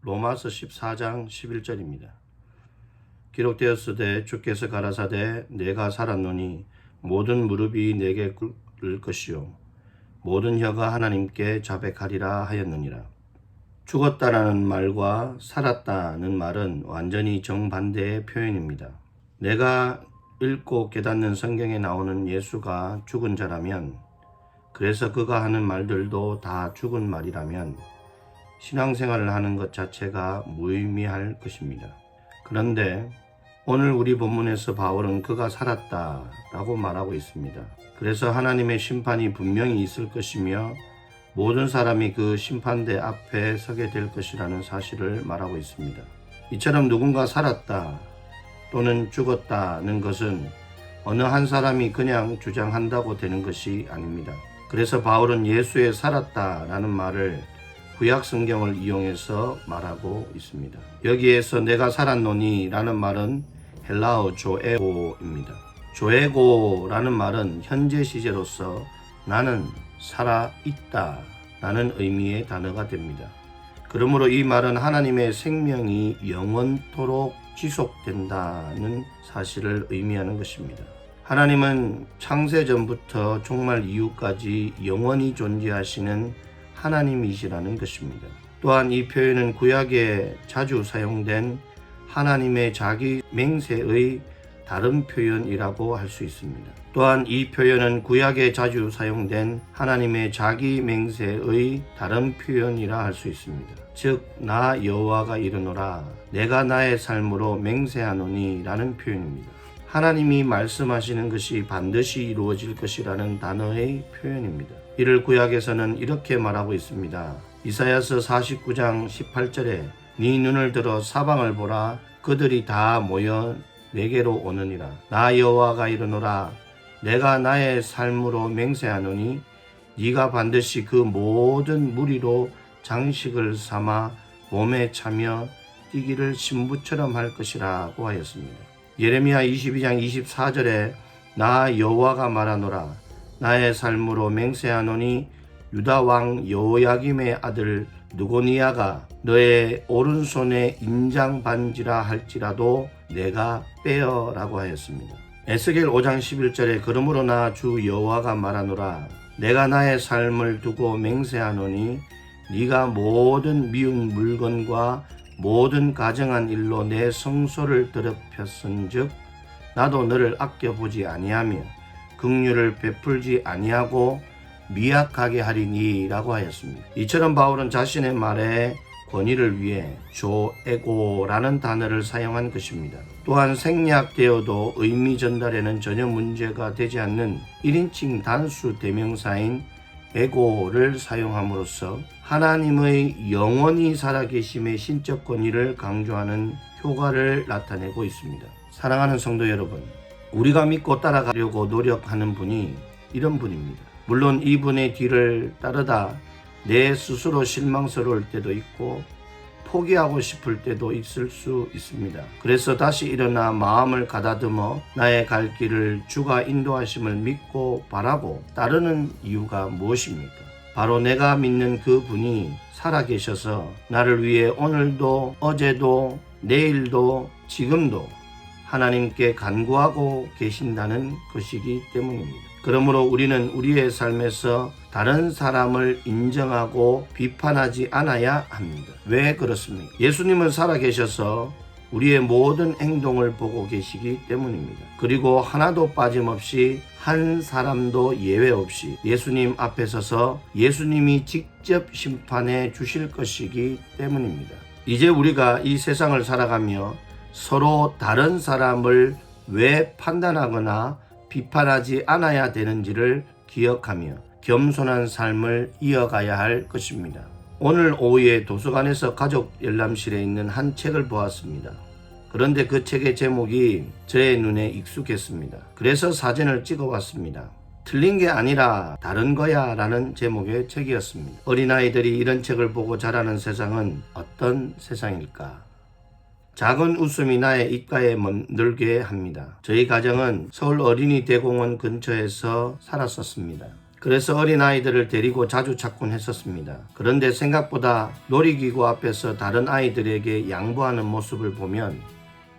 로마서 14장 11절입니다. 기록되었으되 주께서 가라사대 내가 살았노니 모든 무릎이 내게 꿇을 것이요 모든 혀가 하나님께 자백하리라 하였느니라. 죽었다라는 말과 살았다는 말은 완전히 정반대의 표현입니다. 내가 읽고 깨닫는 성경에 나오는 예수가 죽은 자라면, 그래서 그가 하는 말들도 다 죽은 말이라면 신앙생활을 하는 것 자체가 무의미할 것입니다. 그런데 오늘 우리 본문에서 바울은 그가 살았다라고 말하고 있습니다. 그래서 하나님의 심판이 분명히 있을 것이며 모든 사람이 그 심판대 앞에 서게 될 것이라는 사실을 말하고 있습니다. 이처럼 누군가 살았다 또는 죽었다는 것은 어느 한 사람이 그냥 주장한다고 되는 것이 아닙니다. 그래서 바울은 예수의 살았다라는 말을 구약 성경을 이용해서 말하고 있습니다. 여기에서 내가 살았노니 라는 말은 헬라어 조에고입니다. 조에고라는 말은 현재 시제로서 나는 살아있다 라는 의미의 단어가 됩니다. 그러므로 이 말은 하나님의 생명이 영원토록 지속된다는 사실을 의미하는 것입니다. 하나님은 창세전부터 종말 이후까지 영원히 존재하시는 하나님이시라는 것입니다. 또한 이 표현은 구약에 자주 사용된 하나님의 자기 맹세의 다른 표현이라고 할 수 있습니다. 또한 이 표현은 구약에 자주 사용된 하나님의 자기 맹세의 다른 표현이라 할 수 있습니다. 즉, 나 여호와가 이르노라 내가 나의 삶으로 맹세하노니 라는 표현입니다. 하나님이 말씀하시는 것이 반드시 이루어질 것이라는 단어의 표현입니다. 이를 구약에서는 이렇게 말하고 있습니다. 이사야서 49장 18절에 네 눈을 들어 사방을 보라 그들이 다 모여 내게로 오느니라. 나 여호와가 이르노라 내가 나의 삶으로 맹세하노니 네가 반드시 그 모든 무리로 장식을 삼아 몸에 차며 뛰기를 신부처럼 할 것이라고 하였습니다. 예레미야 22장 24절에 나 여호와가 말하노라 나의 삶으로 맹세하노니 유다 왕 여호야김의 아들 느고니아가 너의 오른손에 인장 반지라 할지라도 내가 빼어라고 하였습니다. 에스겔 5장 11절에 그러므로 나 주 여호와가 말하노라 내가 나의 삶을 두고 맹세하노니 네가 모든 미운 물건과 모든 가정한 일로 내 성소를 더럽혔은즉 나도 너를 아껴보지 아니하며 긍휼을 베풀지 아니하고 미약하게 하리니 라고 하였습니다. 이처럼 바울은 자신의 말에 권위를 위해 조에고라는 단어를 사용한 것입니다. 또한 생략되어도 의미 전달에는 전혀 문제가 되지 않는 1인칭 단수 대명사인 에고를 사용함으로써 하나님의 영원히 살아계심의 신적 권위를 강조하는 효과를 나타내고 있습니다. 사랑하는 성도 여러분, 우리가 믿고 따라가려고 노력하는 분이 이런 분입니다. 물론 이분의 뒤를 따르다 내 스스로 실망스러울 때도 있고 포기하고 싶을 때도 있을 수 있습니다. 그래서 다시 일어나 마음을 가다듬어 나의 갈 길을 주가 인도하심을 믿고 바라고 따르는 이유가 무엇입니까? 바로 내가 믿는 그 분이 살아계셔서 나를 위해 오늘도 어제도 내일도 지금도 하나님께 간구하고 계신다는 것이기 때문입니다. 그러므로 우리는 우리의 삶에서 다른 사람을 인정하고 비판하지 않아야 합니다. 왜 그렇습니까? 예수님은 살아계셔서 우리의 모든 행동을 보고 계시기 때문입니다. 그리고 하나도 빠짐없이 한 사람도 예외 없이 예수님 앞에 서서 예수님이 직접 심판해 주실 것이기 때문입니다. 이제 우리가 이 세상을 살아가며 서로 다른 사람을 왜 판단하거나 비판하지 않아야 되는지를 기억하며 겸손한 삶을 이어가야 할 것입니다. 오늘 오후에 도서관에서 가족 열람실에 있는 한 책을 보았습니다. 그런데 그 책의 제목이 저의 눈에 익숙했습니다. 그래서 사진을 찍어봤습니다. 틀린 게 아니라 다른 거야 라는 제목의 책이었습니다. 어린아이들이 이런 책을 보고 자라는 세상은 어떤 세상일까? 작은 웃음이 나의 입가에 멈들게 합니다. 저희 가정은 서울 어린이 대공원 근처에서 살았었습니다. 그래서 어린아이들을 데리고 자주 찾곤 했었습니다. 그런데 생각보다 놀이기구 앞에서 다른 아이들에게 양보하는 모습을 보면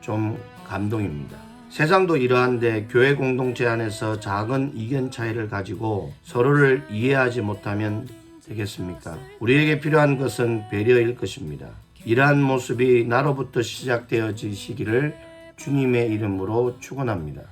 좀 감동입니다. 세상도 이러한데 교회 공동체 안에서 작은 이견 차이를 가지고 서로를 이해하지 못하면 되겠습니까? 우리에게 필요한 것은 배려일 것입니다. 이러한 모습이 나로부터 시작되어지시기를 주님의 이름으로 축원합니다.